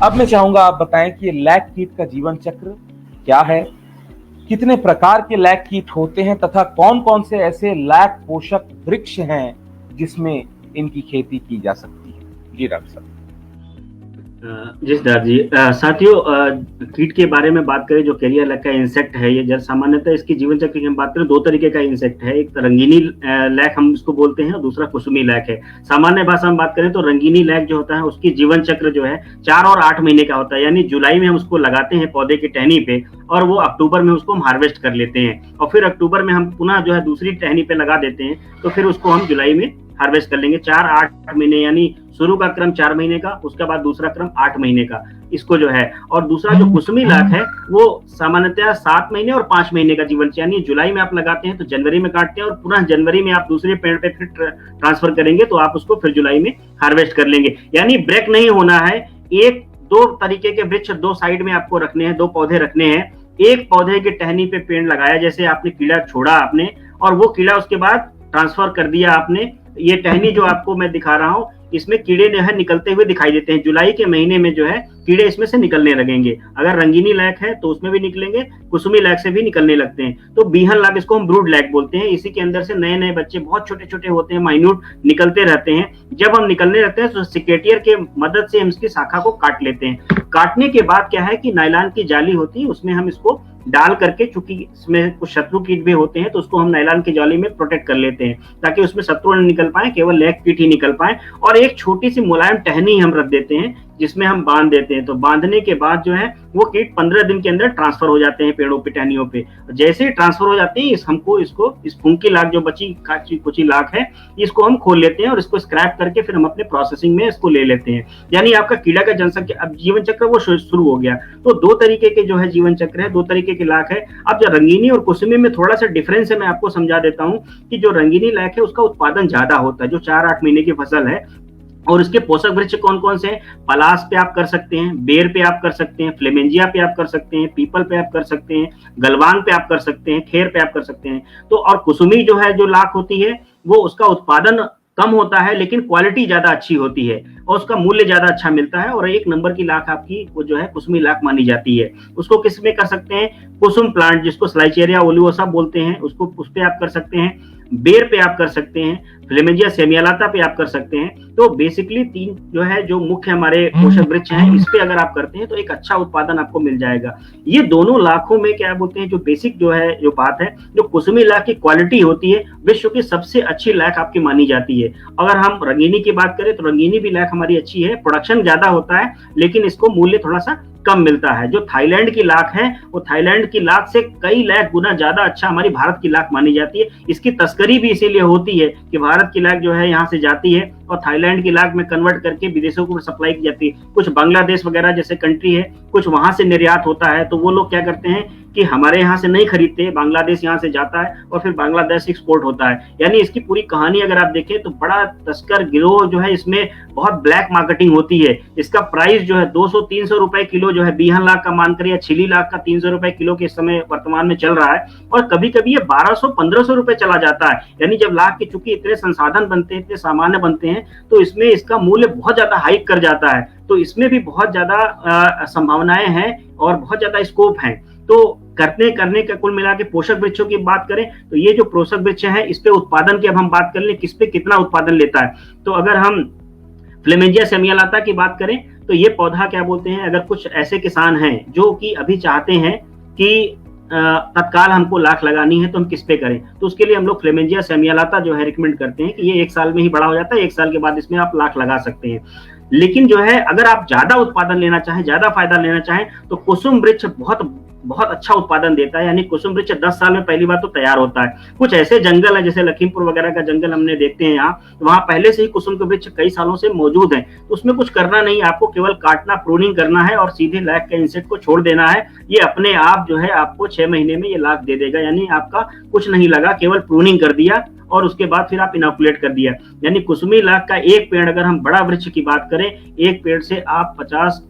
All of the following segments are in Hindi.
अब मैं चाहूंगा आप बताएं कि लैक कीट का जीवन चक्र क्या है, कितने प्रकार के लैक कीट होते हैं तथा कौन कौन से ऐसे लैक पोषक वृक्ष हैं जिसमें इनकी खेती की जा सकती है। जी डॉक्टर साहब। जी सिद्धार्थ जी, साथियों, कीट के बारे में बात करें, जो कैरियर लैक का इंसेक्ट है, ये जब सामान्यतः इसकी जीवन चक्र की हम बात करें, दो तरीके का इंसेक्ट है। एक रंगीनी लैक हम इसको बोलते हैं और दूसरा कुसुमी लैक है। सामान्य भाषा में बात करें तो रंगीनी लैक जो होता है उसकी जीवन चक्र जो है 4 और 8 महीने का होता है। यानी जुलाई में हम उसको लगाते हैं पौधे की टहनी पे और वो अक्टूबर में उसको हम हार्वेस्ट कर लेते हैं और फिर अक्टूबर में हम पुनः जो है दूसरी टहनी पे लगा देते हैं, तो फिर उसको हम जुलाई में हार्वेस्ट कर लेंगे। 4-8 महीने, यानी शुरू का क्रम 4 महीने का, उसके बाद दूसरा क्रम 8 महीने का इसको जो है। और दूसरा जो कुसुमी लाख है वो सामान्यतः 7 महीने और 5 महीने का जीवन, यानी जुलाई में आप लगाते हैं तो जनवरी में काटते हैं और पुनः जनवरी में आप दूसरे पेड़ पे फिर ट्रांसफर करेंगे तो आप उसको फिर जुलाई में हार्वेस्ट कर लेंगे। यानी ब्रेक नहीं होना है। एक दो तरीके के वृक्ष दो साइड में आपको रखने हैं, दो पौधे रखने हैं। एक पौधे की टहनी पे पेड़ लगाया, जैसे आपने कीड़ा छोड़ा आपने और वो कीड़ा उसके बाद ट्रांसफर कर दिया आपने। ये टहनी जो आपको मैं दिखा रहा हूँ, इसमें कीड़े जो है निकलते हुए दिखाई देते हैं। जुलाई के महीने में जो है कीड़े इसमें से निकलने लगेंगे। अगर रंगीनी लैक है तो उसमें भी निकलेंगे, कुसुमी लैक से भी निकलने लगते हैं। तो बीहन लाख, इसको हम ब्रूड लैक बोलते हैं। इसी के अंदर से नए नए बच्चे बहुत छोटे छोटे होते हैं, माइन्यूट निकलते रहते हैं। जब हम निकलने लगते हैं तो सिकेटियर के मदद से हम इसकी शाखा को काट लेते हैं। काटने के बाद क्या है कि नायलॉन की जाली होती है, उसमें हम इसको डाल करके, चूंकि इसमें कुछ शत्रु कीट भी होते हैं तो उसको हम नायलॉन की जाली में प्रोटेक्ट कर लेते हैं ताकि उसमें शत्रु न निकल पाए, केवल लैक कीट ही निकल पाए। और एक छोटी सी मुलायम टहनी हम रख देते हैं जिसमें हम बांध देते हैं। तो बांधने के बाद जो है वो कीट 15 दिन के अंदर ट्रांसफर हो जाते हैं पेड़ों पे, टहनियों पे। जैसे ही ट्रांसफर हो जाते हैं हमको इस फुंकी लाख, जो बची कुची लाख है, इसको हम खोल लेते हैं और इसको स्क्रैप करके फिर हम अपने प्रोसेसिंग में इसको ले लेते हैं। यानी आपका कीड़ा का जनसंख्या अब जीवन चक्र वो शुरू हो गया। तो दो तरीके के जो है जीवन चक्र है, दो तरीके की लाख है। अब जो रंगीनी और कुसुमी में थोड़ा सा डिफरेंस है, मैं आपको समझा देता हूँ कि जो रंगीनी लाख है उसका उत्पादन ज्यादा होता है, जो 4-8 महीने की फसल है। और इसके पोषक वृक्ष कौन कौन से हैं? पलास पे आप कर सकते हैं, बेर पे आप कर सकते हैं, फ्लेमेंजिया पे आप कर सकते हैं, पीपल पे आप कर सकते हैं, गलवान पे आप कर सकते हैं, खेर पे आप कर सकते हैं। तो और कुसुमी जो है, जो लाख होती है, वो उसका उत्पादन कम होता है लेकिन क्वालिटी ज्यादा अच्छी होती है और उसका मूल्य ज्यादा अच्छा मिलता है। और 1 नंबर की लाख आपकी वो जो है कुसुमी लाख मानी जाती है। उसको किस में कर सकते हैं? कुसुम प्लांट, जिसको स्लाइचेरिया ओलिवोसा बोलते हैं, उसको उस पे आप कर सकते हैं, बेर पे आप कर सकते हैं, फ्लेमेंजिया सेमियालाता पे आप कर सकते हैं। तो बेसिकली 3 जो है, जो मुख्य हमारे पोषक वृक्ष हैं, इस पे अगर आप करते हैं तो एक अच्छा उत्पादन आपको मिल जाएगा। ये दोनों लाखों में क्या बोलते हैं, जो बेसिक जो है, जो बात है, जो कुसुमी लाख की क्वालिटी होती है, विश्व की सबसे अच्छी लाख आपकी मानी जाती है। अगर हम रंगीनी की बात करें तो रंगीनी भी लाख हमारी अच्छी है, प्रोडक्शन ज्यादा होता है लेकिन इसको मूल्य थोड़ा सा कम मिलता है। जो थाईलैंड की लाख है, वो थाईलैंड की लाख से कई लाख गुना ज्यादा अच्छा हमारी भारत की लाख मानी जाती है। इसकी तस्करी भी इसीलिए होती है कि भारत की लाख जो है यहाँ से जाती है और थाईलैंड की लाख में कन्वर्ट करके विदेशों को सप्लाई की जाती है। कुछ बांग्लादेश वगैरह जैसे कंट्री है, कुछ वहां से निर्यात होता है, तो वो लोग क्या करते हैं कि हमारे यहाँ से नहीं खरीदते, बांग्लादेश यहाँ से जाता है और फिर बांग्लादेश एक्सपोर्ट होता है। यानी इसकी पूरी कहानी अगर आप देखें तो बड़ा तस्कर गिरोह जो है, इसमें बहुत ब्लैक मार्केटिंग होती है। इसका प्राइस जो है 200-300 रुपए किलो जो है, बीहन लाख का मान करिए, छिली लाख का 300 रुपए किलो के समय वर्तमान में चल रहा है। और कभी कभी ये 1200-1500 रुपए चला जाता है। यानी जब लाख के चूंकि इतने संसाधन बनते हैं, इतने सामान्य बनते हैं, तो इसमें इसका मूल्य बहुत ज्यादा हाइक कर जाता है। तो इसमें भी बहुत ज्यादा संभावनाएं हैं और बहुत ज्यादा स्कोप है। तो करने का कुल मिला के पोषक वृक्षों की बात करें तो ये जो पोषक वृक्ष है, इस पे उत्पादन की अब हम बात कर लें, किस पे कितना उत्पादन लेता है। तो अगर हम फ्लेमेंजिया सेमियालाता की बात करें तो ये पौधा क्या बोलते हैं, अगर कुछ ऐसे किसान हैं जो कि अभी चाहते हैं कि तत्काल हमको लाख लगानी है तो हम किस पे करें, तो उसके लिए हम लोग फ्लेमेंजिया सेमियालाता जो है रिकमेंड करते हैं कि ये 1 साल में ही बड़ा हो जाता है, 1 साल के बाद इसमें आप लाख लगा सकते हैं। लेकिन जो है, अगर आप ज्यादा उत्पादन लेना चाहें, ज्यादा फायदा लेना चाहें, तो कुसुम वृक्ष बहुत बहुत अच्छा उत्पादन देता है। यानी कुसुम वृक्ष 10 साल में पहली बार तो तैयार होता है। कुछ ऐसे जंगल है, जैसे लखीमपुर वगैरह का जंगल हमने देखते हैं यहाँ, तो वहां पहले से ही कुसुम के वृक्ष कई सालों से मौजूद हैं। तो उसमें कुछ करना नहीं, आपको केवल काटना, प्रूनिंग करना है और सीधे लाख के इंसेक्ट को छोड़ देना है। ये अपने आप जो है आपको 6 महीने में ये लाख दे देगा। यानी आपका कुछ नहीं लगा, केवल प्रूनिंग कर दिया और उसके बाद फिर आप इनोकुलेट कर दिया। यानी कुसुमी लाख का एक पेड़, अगर हम बड़ा वृक्ष की बात करें, एक पेड़ से आप 50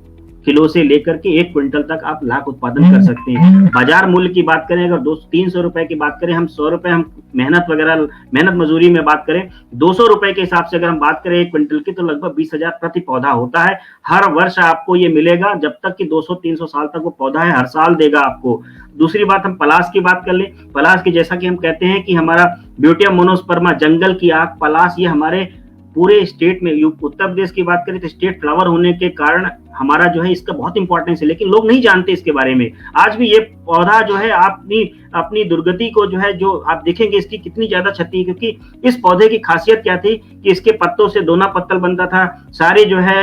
किलो से लेकर के 1 क्विंटल तक आप लाख उत्पादन कर सकते हैं। बाजार मूल्य की बात करें, अगर 200-300 रुपए की बात करें, हम 100 रुपए हम मेहनत मजूरी में बात करें, 200 रुपए के हिसाब से अगर हम बात करें 1 क्विंटल की, तो लगभग 20,000 प्रति पौधा होता है। हर वर्ष आपको ये मिलेगा, जब तक कि 200-300 साल तक वो पौधा है, हर साल देगा आपको। दूसरी बात, हम पलाश की बात कर ले। पलाश की, जैसा कि हम कहते हैं कि हमारा ब्यूटियम मोनोस्पर्मा, जंगल की आग, पलाश, ये हमारे पूरे स्टेट में, उत्तर प्रदेश की बात करें तो स्टेट फ्लावर होने के कारण हमारा जो है इसका बहुत इंपॉर्टेंस है, लेकिन लोग नहीं जानते इसके बारे में। आज भी ये पौधा जो है अपनी दुर्गति को जो है, जो आप देखेंगे इसकी कितनी ज्यादा क्षति है, क्योंकि इस पौधे की खासियत क्या थी कि इसके पत्तों से दोना पत्तल बनता था। सारे जो है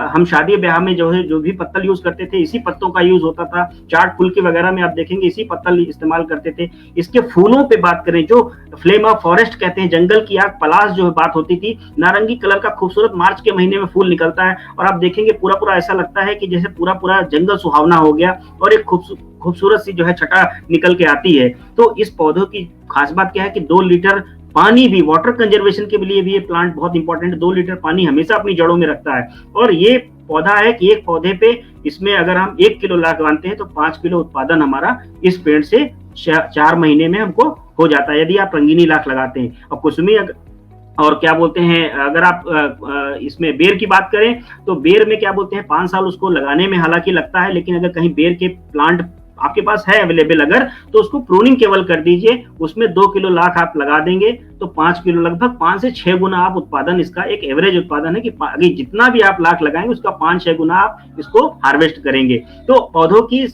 हम शादी ब्याह में जो है जो भी पत्तल यूज करते थे, इसी पत्तों का यूज होता था। चाट फुल्की वगैरह में आप देखेंगे इसी पत्तल इस्तेमाल करते थे। इसके फूलों पे बात करें, जो फ्लेम ऑफ फॉरेस्ट कहते हैं, जंगल की आग, पलाश जो बात होती थी, नारंगी कलर का खूबसूरत मार्च के महीने में फूल निकलता है, और आप देखेंगे पूरा पूरा ऐसा लगता है कि जैसे पूरा पूरा जंगल सुहावना हो गया, और एक खूबसूरत सी जो है छटा निकल के आती है। तो इस पौधों की खास बात क्या है कि 2 लीटर पानी भी, वाटर कंजर्वेशन के लिए भी ये प्लांट बहुत इंपॉर्टेंट है। 2 लीटर पानी हमेशा अपनी जड़ों में रखता है। और ये पौधा है कि एक पौधे पे, इसमें अगर हम 1 किलो लगाते हैं तो 5 किलो उत्पादन हमारा इस पेड़ से 4 महीने में हमको हो जाता है, यदि आप रंगीनी लाख लगाते हैं। और कुसुमी और क्या बोलते हैं, अगर आप इसमें बेर की बात करें तो बेर में क्या बोलते हैं, 5 साल उसको लगाने में हालांकि लगता है, लेकिन अगर कहीं बेर के प्लांट आपके पास है अवेलेबल अगर, तो उसको प्रूनिंग केवल कर दीजिए, उसमें 2 किलो लाख आप लगा देंगे तो 5 किलो, लगभग 5 से 6 गुना आप उत्पादन, इसका एक एवरेज उत्पादन है कि जितना भी आप लाख लगाएंगे उसका 5-6 गुना आप इसको हार्वेस्ट करेंगे। तो पौधों की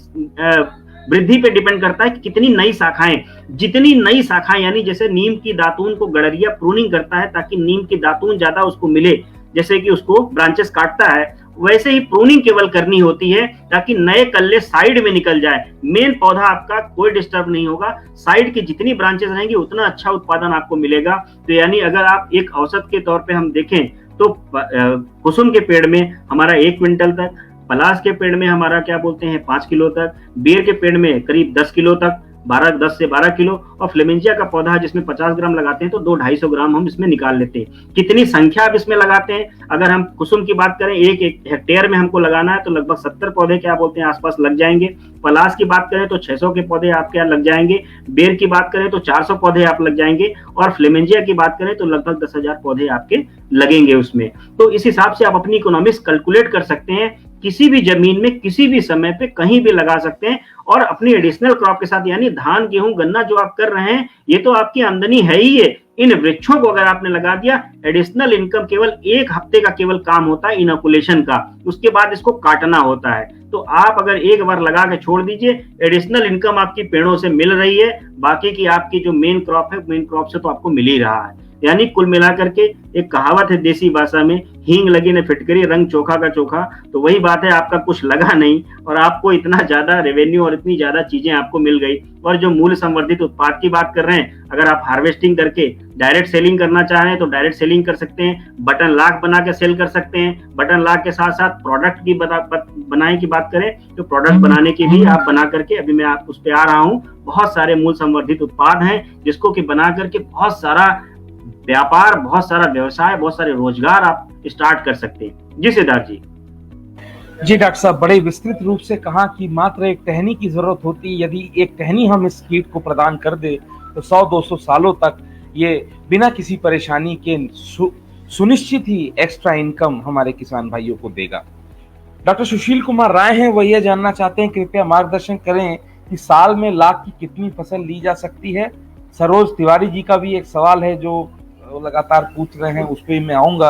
वृद्धि पे डिपेंड करता है कि कितनी नई शाखाएं, जितनी नई शाखाएं, यानी जैसे नीम की दातून को गड़रिया प्रूनिंग करता है ताकि नीम की दातून ज्यादा उसको मिले, जैसे कि उसको ब्रांचेस काटता है, वैसे ही प्रूनिंग केवल करनी होती है ताकि नए कल्ले साइड में निकल जाए। मेन पौधा आपका कोई डिस्टर्ब नहीं होगा, साइड की जितनी ब्रांचेस रहेंगी उतना अच्छा उत्पादन आपको मिलेगा। तो यानी अगर आप एक औसत के तौर पे हम देखें तो कुसुम के पेड़ में हमारा 1 क्विंटल तक, पलाश के पेड़ में हमारा क्या बोलते हैं 5 किलो तक, बेर के पेड़ में करीब 10 किलो तक, 10 से 12 किलो, और फ्लेमेंजिया का पौधा है जिसमें 50 ग्राम लगाते हैं तो 200-250 ग्राम हम इसमें निकाल लेते हैं। कितनी संख्या आप इसमें लगाते हैं, अगर हम कुसुम की बात करें 1 हेक्टेयर में हमको लगाना है तो लगभग 70 पौधे क्या बोलते हैं आसपास लग जाएंगे। पलाश की बात करें तो 600 के पौधे आपके यहाँ लग जाएंगे, बेर की बात करें तो 400 पौधे आप लग जाएंगे, और फ्लेमेंजिया की बात करें तो लगभग 10,000 पौधे आपके लगेंगे उसमें। तो इस हिसाब से आप अपनी इकोनॉमिक्स कैलकुलेट कर सकते हैं, किसी भी जमीन में किसी भी समय पे कहीं भी लगा सकते हैं, और अपनी एडिशनल क्रॉप के साथ, यानी धान गेहूं गन्ना जो आप कर रहे हैं ये तो आपकी आमदनी है ही है, इन वृक्षों को अगर आपने लगा दिया, एडिशनल इनकम केवल 1 हफ्ते का केवल काम होता है इनोकुलेशन का, उसके बाद इसको काटना होता है। तो आप अगर एक बार लगा के छोड़ दीजिए, एडिशनल इनकम आपकी पेड़ों से मिल रही है, बाकी की आपकी जो मेन क्रॉप है, मेन क्रॉप से तो आपको मिल ही रहा है। यानी कुल मिलाकर के एक कहावत है देसी भाषा में, हींग लगी ने फिटकरी, रंग चोखा का चोखा। तो वही बात है, आपका कुछ लगा नहीं और आपको इतना ज्यादा रेवेन्यू और इतनी ज्यादा चीजें आपको मिल गई। और जो मूल्य संवर्धित उत्पाद की बात कर रहे हैं, अगर आप हार्वेस्टिंग करके डायरेक्ट सेलिंग करना चाह रहे हैं तो डायरेक्ट सेलिंग कर सकते हैं, बटन लाख बना के सेल कर सकते हैं। बटन लाख के साथ साथ प्रोडक्ट की बनाने की बात करें तो प्रोडक्ट बनाने की भी आप बना करके, अभी मैं आप उस पर आ रहा हूँ, बहुत सारे मूल्य संवर्धित उत्पाद हैं जिसको कि बना करके बहुत सारा व्यापार, बहुत सारा व्यवसाय, बहुत सारे रोजगार आप स्टार्ट कर सकते हैं। जी सिद्धार्थ जी। जी डॉक्टर साहब, बड़े विस्तृत रूप से कहा कि मात्र एक टहनी की जरूरत होती है, यदि एक टहनी हम इस कीट को प्रदान कर दे तो 100-200 सालों तक ये बिना किसी परेशानी के सुनिश्चित ही एक्स्ट्रा इनकम हमारे किसान भाइयों को देगा। डॉक्टर सुशील कुमार राय हैं, वह यह जानना चाहते हैं, कृपया मार्गदर्शन करें कि साल में लाख की कितनी फसल ली जा सकती है। सरोज तिवारी जी का भी एक सवाल है जो लगातार पूछ रहे हैं, उस पर मैं आऊंगा,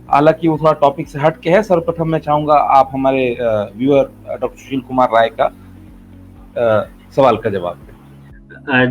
हालांकि वो थोड़ा टॉपिक से हट के है। सर्वप्रथम मैं चाहूंगा आप हमारे व्यूअर डॉक्टर सुशील कुमार राय का सवाल का जवाब दें।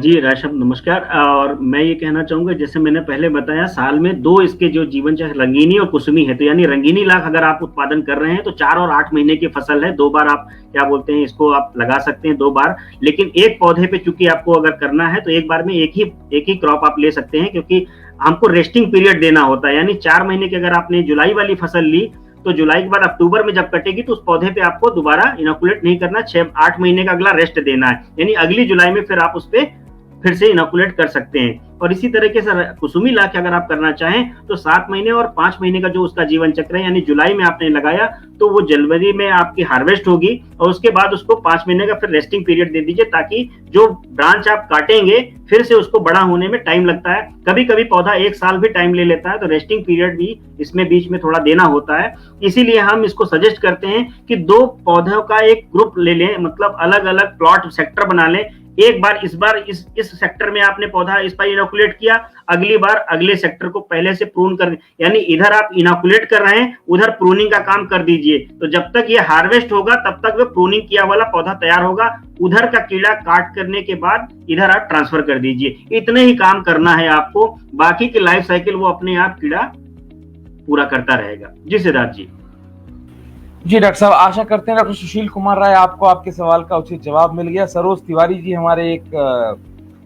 जी राय साहब नमस्कार। और मैं ये कहना चाहूंगा, जैसे मैंने पहले बताया, साल में 2 इसके जो जीवन चक्र रंगीनी और कुसुमी है, तो यानी रंगीनी लाख अगर आप उत्पादन कर रहे हैं तो 4 और 8 महीने की फसल है। 2 बार आप क्या बोलते हैं इसको आप लगा सकते हैं, 2 बार। लेकिन एक पौधे पे चूंकि आपको अगर करना है तो एक बार में एक ही क्रॉप आप ले सकते हैं, क्योंकि हमको रेस्टिंग पीरियड देना होता है। यानी 4 महीने की अगर आपने जुलाई वाली फसल ली तो जुलाई के बाद अक्टूबर में जब कटेगी तो उस पौधे पे आपको दोबारा इनोकुलेट नहीं करना, 6-8 महीने का अगला रेस्ट देना है। यानी अगली जुलाई में फिर आप उस पे फिर से इनोकुलेट कर सकते हैं। और इसी तरीके से कुसुमी लाख अगर आप करना चाहें तो 7 महीने और 5 महीने का जो उसका जीवन चक्र है, यानी जुलाई में आपने लगाया तो वो जनवरी में आपकी हार्वेस्ट होगी, और उसके बाद उसको 5 महीने का फिर रेस्टिंग पीरियड दे दीजिए, ताकि जो ब्रांच आप काटेंगे फिर से उसको बड़ा होने में टाइम लगता है। कभी कभी पौधा 1 साल भी टाइम ले लेता है, तो रेस्टिंग पीरियड भी इसमें बीच में थोड़ा देना होता है। इसीलिए हम इसको सजेस्ट करते हैं कि 2 पौधों का एक ग्रुप ले लें, मतलब अलग अलग प्लॉट सेक्टर बना लें। एक बार इस सेक्टर में आपने पौधा इस बार इनोकुलेट किया, अगली बार अगले सेक्टर को पहले से प्रून कर, यानी इधर आप इनोकुलेट कर रहे हैं, उधर प्रूनिंग का काम कर दीजिए। तो जब तक ये हार्वेस्ट होगा तब तक वो प्रूनिंग किया वाला पौधा तैयार होगा, उधर का कीड़ा काट करने के बाद इधर आप ट्रांसफर कर दीजिए। इतने ही काम करना है आपको, बाकी की लाइफ साइकिल वो अपने आप कीड़ा पूरा करता रहेगा। जी सिद्धार्थ जी। जी डॉक्टर साहब, आशा करते हैं डॉक्टर सुशील कुमार राय आपको आपके सवाल का उचित जवाब मिल गया। सरोज तिवारी जी हमारे एक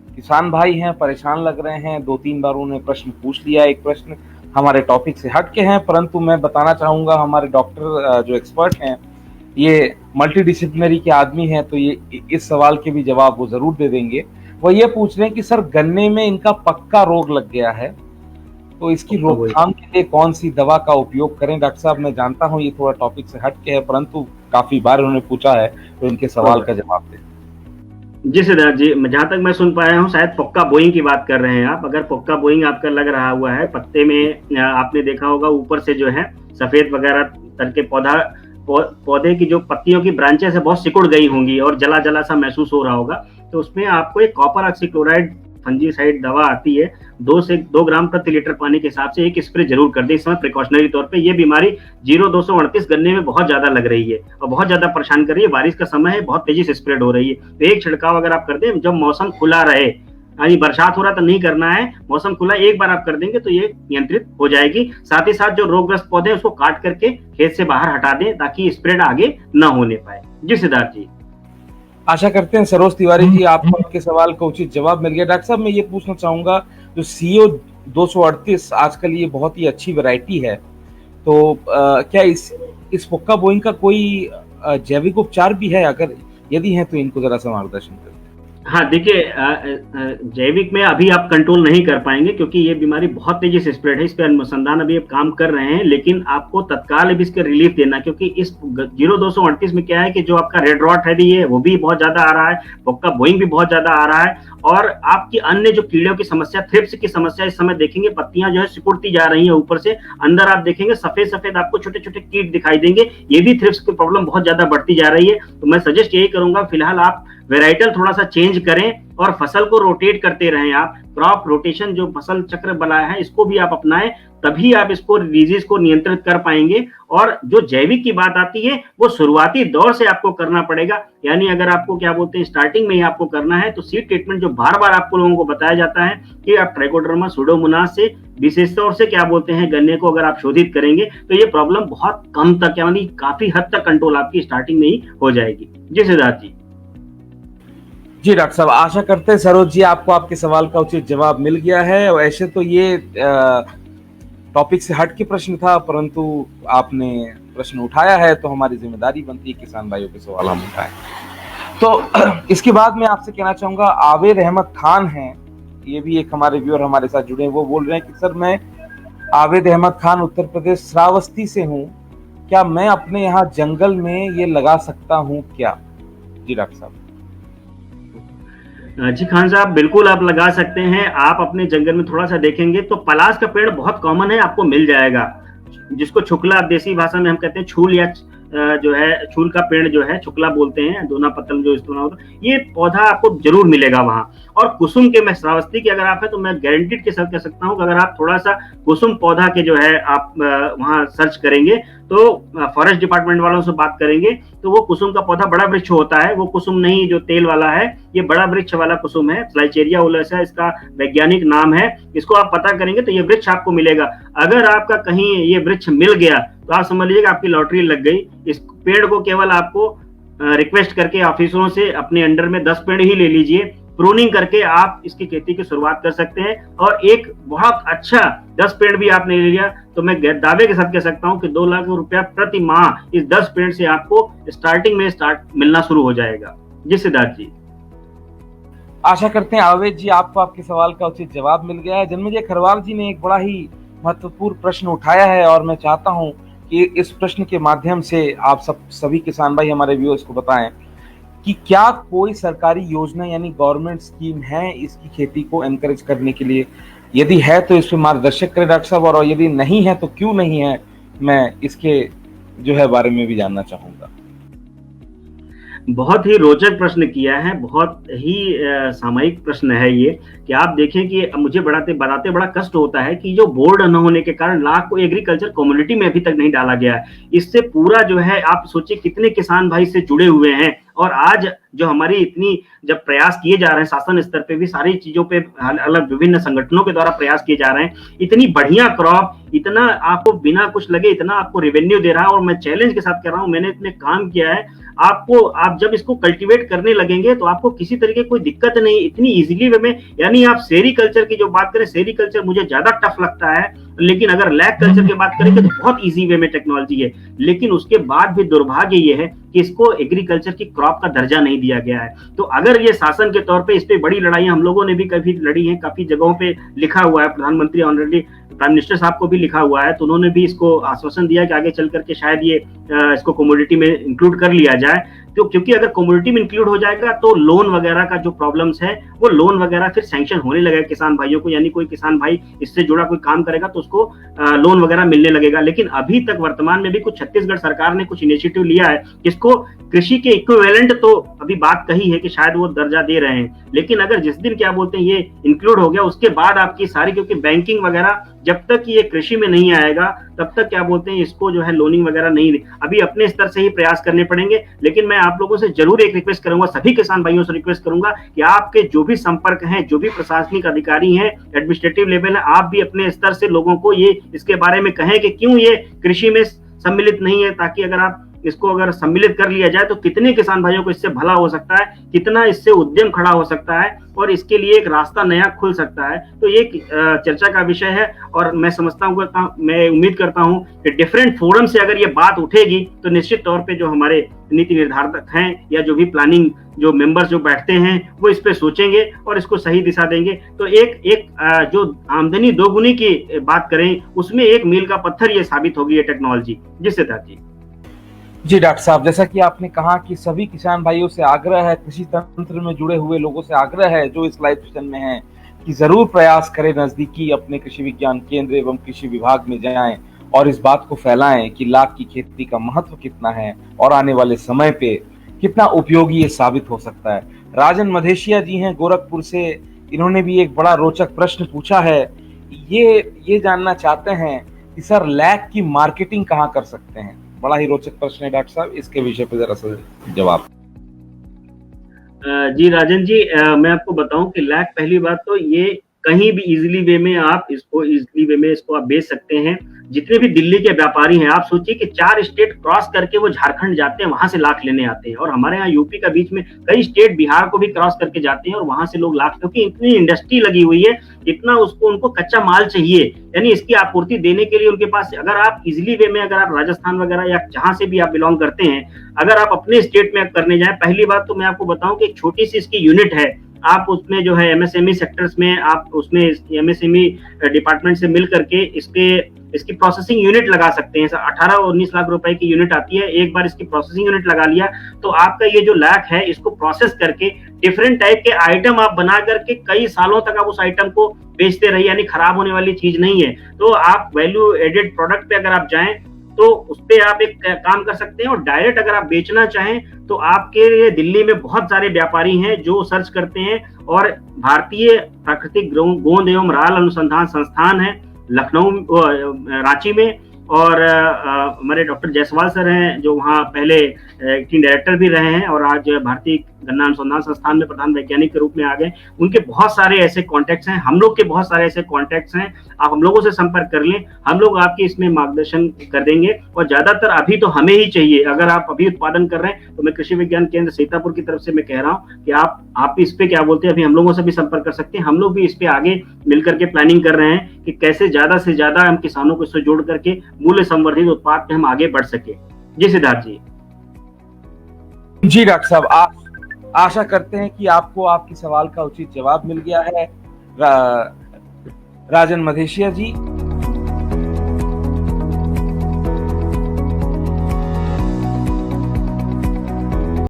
किसान भाई हैं, परेशान लग रहे हैं, 2-3 बार उन्होंने प्रश्न पूछ लिया। एक प्रश्न हमारे टॉपिक से हट के हैं, परंतु मैं बताना चाहूंगा हमारे डॉक्टर जो एक्सपर्ट हैं ये मल्टीडिसिप्लिनरी के आदमी हैं, तो ये इस सवाल के भी जवाब वो जरूर दे देंगे। वो ये पूछ रहे हैं कि सर गन्ने में इनका पक्का रोग लग गया है, तो इसकी रोकथाम के लिए कौन सी दवा का उपयोग करें। डॉक्टर साहब मैं जानता हूं ये थोड़ा टॉपिक से हट के है, परंतु काफी बार उन्होंने पूछा है, तो इनके सवाल का जवाब दें। जी सिद्धार्थ जी, जहां तक मैं सुन पाया हूँ शायद पोक्का बोइंग की बात कर रहे हैं आप। अगर पोक्का बोइंग आपका लग रहा हुआ है, पत्ते में आपने देखा होगा ऊपर से जो है सफेद वगैरह करके पौधे की जो पत्तियों की ब्रांचेस है बहुत सिकुड़ गई होंगी और जला जला सा महसूस हो रहा होगा, तो उसमें आपको एक कॉपर ऑक्सीक्लोराइड फंजीसाइड दवा आती है, 2 ग्राम प्रति लीटर पानी के हिसाब से एक स्प्रे जरूर कर दे इस समय प्रिकॉशनरी तौर पे। ये बीमारी 0238 गन्ने में बहुत ज्यादा लग रही है और बहुत ज्यादा परेशान कर रही है। बारिश का समय है, बहुत तेजी से स्प्रेड हो रही है, तो एक छिड़काव अगर आप कर दें जब मौसम खुला रहे, यानी बरसात हो रहा तो नहीं करना है, मौसम खुला एक बार आप कर देंगे तो ये नियंत्रित हो जाएगी। साथ ही साथ जो रोगग्रस्त पौधे उसको काट करके खेत से बाहर हटा दें ताकि स्प्रेड आगे न होने पाए। जी सिद्धार्थ जी। आशा करते हैं सरोज तिवारी जी आपको आपके सवाल का उचित जवाब मिल गया। डॉक्टर साहब मैं ये पूछना चाहूंगा, जो CO 238 आजकल ये बहुत ही अच्छी वैरायटी है, तो क्या इस पोक्का बोइंग का कोई जैविक उपचार भी है? अगर यदि है तो इनको जरा सा मार्गदर्शन करें। हाँ देखिए, जैविक में अभी आप कंट्रोल नहीं कर पाएंगे क्योंकि ये बीमारी बहुत तेजी से स्प्रेड है। इस पर अनुसंधान अभी आप काम कर रहे हैं, लेकिन आपको तत्काल अभी इसका रिलीफ देना, क्योंकि इस 0238 में क्या है कि जो आपका रेड रॉट है ये वो भी बहुत ज्यादा आ रहा है, पोक्का बोइंग भी बहुत ज्यादा आ रहा है, और आपकी अन्य जो कीड़ों की समस्या, थ्रिप्स की समस्या इस समय देखेंगे पत्तियां जो है सिकुड़ती जा रही है ऊपर से, अंदर आप देखेंगे सफेद सफेद आपको छोटे छोटे कीट दिखाई देंगे। ये भी थ्रिप्स की प्रॉब्लम बहुत ज्यादा बढ़ती जा रही है। तो मैं सजेस्ट यही करूंगा, फिलहाल आप वेराइटल थोड़ा सा चेंज करें और फसल को रोटेट करते रहें। आप क्रॉप रोटेशन जो फसल चक्र बनाया है इसको भी आप अपनाएं, तभी आप इसको डिजीज को नियंत्रित कर पाएंगे। और जो जैविक की बात आती है वो शुरुआती दौर से आपको करना पड़ेगा, यानी अगर आपको क्या बोलते हैं स्टार्टिंग में ही आपको करना है तो सीड ट्रीटमेंट जो बार बार आपको लोगों को बताया जाता है कि आप ट्राइकोडर्मा सुडोमोनास से विशेष तौर से क्या बोलते हैं गन्ने को अगर आप शोधित करेंगे तो ये प्रॉब्लम बहुत कम तक, यानी काफी हद तक कंट्रोल आपकी स्टार्टिंग में ही हो जाएगी। जी सिद्धार्थ जी। जी डॉक्टर साहब, आशा करते हैं सरोज जी आपको आपके सवाल का उचित जवाब मिल गया है। और ऐसे तो ये टॉपिक से हट के प्रश्न था, परंतु आपने प्रश्न उठाया है तो हमारी जिम्मेदारी बनती है किसान भाइयों के सवाल हम उठाएं। तो इसके बाद मैं आपसे कहना चाहूंगा, आवेद अहमद खान हैं, ये भी एक हमारे व्यूअर हमारे साथ जुड़े हैं, वो बोल रहे हैं कि सर मैं आवेद अहमद खान उत्तर प्रदेश श्रावस्ती से हूँ, क्या मैं अपने यहाँ जंगल में ये लगा सकता हूँ क्या? जी डॉक्टर साहब। जी खान साहब, बिल्कुल आप लगा सकते हैं। आप अपने जंगल में थोड़ा सा देखेंगे तो पलाश का पेड़ बहुत कॉमन है, आपको मिल जाएगा, जिसको छुकला देसी भाषा में हम कहते हैं छूल, या जो है छूल का पेड़ जो है छुकला बोलते हैं, दोना पतल जो इस्तेमाल होता है, ये पौधा आपको जरूर मिलेगा वहां। और कुसुम के, मैं श्रावस्ती की अगर आप है तो मैं गारंटीड के साथ कह सकता हूँ कि अगर आप थोड़ा सा कुसुम पौधा के जो है आप वहां सर्च करेंगे तो फॉरेस्ट डिपार्टमेंट वालों से बात करेंगे तो वो कुसुम का पौधा बड़ा वृक्ष होता है, वो कुसुम नहीं जो तेल वाला है, ये बड़ा वृक्ष वाला कुसुम है, फ्लाइचेरिया ओलेसा इसका वैज्ञानिक नाम है। इसको आप पता करेंगे तो ये वृक्ष आपको मिलेगा। अगर आपका कहीं ये वृक्ष मिल गया तो आप समझ लीजिएगा आपकी लॉटरी लग गई। इस पेड़ को केवल आपको रिक्वेस्ट करके ऑफिसरों से अपने अंडर में 10 पेड़ ही ले लीजिए, प्रूनिंग करके आप इसकी खेती की शुरुआत कर सकते हैं। और एक बहुत अच्छा 10 पेड़ भी आपने ले लिया तो मैं दावे के साथ कह सकता हूं कि 2 लाख रुपया प्रति माह इस 10 पेड़ से आपको स्टार्टिंग में मिलना शुरू हो जाएगा। जी सिद्धार्थ जी। आशा करते हैं आवेद जी आपको आपके सवाल का उचित जवाब मिल गया है। जन्मेजय खरवाल जी ने एक बड़ा ही महत्वपूर्ण प्रश्न उठाया है और मैं चाहता हूं कि इस प्रश्न के माध्यम से आप सभी किसान भाई हमारे व्यूअर्स को बताएं कि क्या कोई सरकारी योजना यानी गवर्नमेंट स्कीम है इसकी खेती को एनकरेज करने के लिए। यदि है तो इस पर मार्गदर्शक करें डॉक्टर साहब, और यदि नहीं है तो क्यों नहीं है, मैं इसके जो है बारे में भी जानना चाहूंगा। बहुत ही रोचक प्रश्न किया है, बहुत ही सामयिक प्रश्न है ये, कि आप देखें कि मुझे बताते बड़ा कष्ट होता है कि जो बोर्ड न होने के कारण लाख को एग्रीकल्चर कम्युनिटी में अभी तक नहीं डाला गया है। इससे पूरा जो है आप सोचिए कितने किसान भाई से जुड़े हुए हैं, और आज जो हमारी इतनी जब प्रयास किए जा रहे हैं शासन स्तर पे भी सारी चीजों पे अलग विभिन्न संगठनों के द्वारा प्रयास किए जा रहे हैं, इतनी बढ़िया क्रॉप, इतना आपको बिना कुछ लगे इतना आपको रेवेन्यू दे रहा है। और मैं चैलेंज के साथ कह रहा हूं, मैंने इतने काम किया है, आप जब इसको कल्टीवेट करने लगेंगे तो आपको किसी तरीके कोई दिक्कत नहीं, इतनी इजीली वे में। यानी आप सेरीकल्चर की जो बात करें, सेरीकल्चर मुझे ज्यादा टफ लगता है, लेकिन अगर लैग कल्चर की बात करेंगे तो बहुत इजी वे में टेक्नोलॉजी है। लेकिन उसके बाद भी दुर्भाग्य ये है कि इसको एग्रीकल्चर की क्रॉप का दर्जा नहीं दिया गया है। तो अगर ये शासन के तौर पे इस पे बड़ी लड़ाइयां हम लोगों ने भी कभी लड़ी हैं, काफी जगहों पे लिखा हुआ है, प्रधानमंत्री ऑलरेडी प्राइम मिनिस्टर साहब को भी लिखा हुआ है, तो उन्होंने भी इसको आश्वासन दिया कि आगे चल करके शायद ये इसको कमोडिटी में इंक्लूड कर लिया जाए। तो क्योंकि अगर कमोडिटी में इंक्लूड हो जाएगा तो लोन वगैरह का जो प्रॉब्लम्स है वो लोन वगैरह फिर सैंक्शन होने लगेगा किसान भाइयों को, यानी कोई किसान भाई इससे जुड़ा कोई काम करेगा तो उसको लोन वगैरह मिलने लगेगा। लेकिन अभी तक वर्तमान में भी कुछ छत्तीसगढ़ सरकार ने कुछ इनिशिएटिव लिया है जिसको कृषि के इक्विवेलेंट तो अभी बात कही है कि शायद वो दर्जा दे रहे हैं, लेकिन अगर जिस दिन क्या बोलते हैं ये इंक्लूड हो गया उसके बाद आपकी सारी, क्योंकि बैंकिंग वगैरह जब तक ये कृषि में नहीं आएगा तब तक क्या बोलते हैं इसको जो है लोनिंग वगैरह नहीं, अभी अपने स्तर से ही प्रयास करने पड़ेंगे। लेकिन मैं आप लोगों से जरूर एक रिक्वेस्ट करूंगा, सभी किसान भाइयों से रिक्वेस्ट करूंगा कि आपके जो भी संपर्क हैं, जो भी प्रशासनिक अधिकारी हैं, एडमिनिस्ट्रेटिव लेवल है, आप भी अपने स्तर से लोगों को ये इसके बारे में कहें कि क्यों ये कृषि में सम्मिलित नहीं है, ताकि अगर आप इसको अगर सम्मिलित कर लिया जाए तो कितने किसान भाइयों को इससे भला हो सकता है, कितना इससे उद्यम खड़ा हो सकता है और इसके लिए एक रास्ता नया खुल सकता है। तो एक चर्चा का विषय है और मैं समझता हूँ, मैं उम्मीद करता हूँ कि डिफरेंट फोरम से अगर ये बात उठेगी तो निश्चित तौर पे जो हमारे नीति निर्धारक हैं या जो भी प्लानिंग जो मेंबर्स जो बैठते हैं वो इस पे सोचेंगे और इसको सही दिशा देंगे। तो एक जो आमदनी दोगुनी की बात करें उसमें एक मील का पत्थर ये साबित होगी ये टेक्नोलॉजी। जी सिद्धार्थ जी डॉक्टर साहब, जैसा कि आपने कहा कि सभी किसान भाइयों से आग्रह है, कृषि तंत्र में जुड़े हुए लोगों से आग्रह है जो इस लाइव सेशन में हैं कि जरूर प्रयास करें, नजदीकी अपने कृषि विज्ञान केंद्र एवं कृषि विभाग में जाएं और इस बात को फैलाएं कि लाख की खेती का महत्व कितना है और आने वाले समय पे कितना उपयोगी ये साबित हो सकता है। राजन मधेशिया जी हैं गोरखपुर से, इन्होंने भी एक बड़ा रोचक प्रश्न पूछा है। ये जानना चाहते हैं कि सर लैग की मार्केटिंग कहाँ कर सकते हैं। बड़ा ही रोचक प्रश्न है डॉक्टर साहब, इसके विषय पे जरा सा जवाब। जी राजन जी, मैं आपको बताऊं कि लैग पहली बात तो ये कहीं भी इजीली वे में आप इसको बेच सकते हैं। जितने भी दिल्ली के व्यापारी हैं, आप सोचिए कि 4 स्टेट क्रॉस करके वो झारखंड जाते हैं, वहां से लाख लेने आते हैं, और हमारे यहाँ यूपी का बीच में कई स्टेट बिहार को भी क्रॉस करके जाते हैं और वहां से लोग लाख, क्योंकि इतनी इंडस्ट्री लगी हुई है, इतना उनको कच्चा माल चाहिए, यानी इसकी आपूर्ति देने के लिए उनके पास। अगर आप इजिली वे में, अगर आप राजस्थान वगैरह या जहां से भी आप बिलोंग करते हैं, अगर आप अपने स्टेट में करने जाए, पहली बात तो मैं आपको बताऊं कि एक छोटी सी इसकी यूनिट है, आप उसमें जो है एमएसएमई सेक्टर्स में आप उसमें एमएसएमई डिपार्टमेंट से मिल करके इसकी प्रोसेसिंग यूनिट लगा सकते हैं। 18 और 19 लाख रुपए की यूनिट आती है, एक बार इसकी प्रोसेसिंग यूनिट लगा लिया तो आपका ये जो लैक है इसको प्रोसेस करके डिफरेंट टाइप के आइटम आप बना करके कई सालों तक आप उस आइटम को बेचते रहिए, यानी खराब होने वाली चीज नहीं है। तो आप वैल्यू एडेड प्रोडक्ट पे अगर आप जाएं तो उस पर आप एक काम कर सकते हैं, और डायरेक्ट अगर आप बेचना चाहें तो आपके दिल्ली में बहुत सारे व्यापारी हैं जो सर्च करते हैं, और भारतीय प्राकृतिक गोंद एवं राल अनुसंधान संस्थान है लखनऊ रांची में, और हमारे डॉक्टर जायसवाल सर हैं जो वहाँ पहले एक्टिंग डायरेक्टर भी रहे हैं और आज भारतीय गन्ना अनुसंधान संस्थान में प्रधान वैज्ञानिक के रूप में आ गए। उनके बहुत सारे ऐसे कॉन्टैक्ट्स हैं, हम लोग के बहुत सारे ऐसे कॉन्टैक्ट्स हैं, आप हम लोगों से संपर्क कर लें, हम लोग आपके इसमें मार्गदर्शन कर देंगे। और ज्यादातर अभी तो हमें ही चाहिए, अगर आप अभी उत्पादन कर रहे हैं तो मैं कृषि विज्ञान केंद्र सीतापुर की तरफ से मैं कह रहा हूँ कि आप इस पे क्या बोलते हैं, अभी हम लोगों से भी संपर्क कर सकते हैं। हम लोग भी इस पे आगे मिलकर के प्लानिंग कर रहे हैं कि कैसे ज्यादा से ज्यादा हम किसानों को इससे जोड़ करके मूल्य संवर्धित उत्पाद पे हम आगे बढ़ सके। जी सिद्धार्थ जी। जी डॉक्टर साहब, आशा करते हैं कि आपको आपके सवाल का उचित जवाब मिल गया है। राजन मधेशिया जी।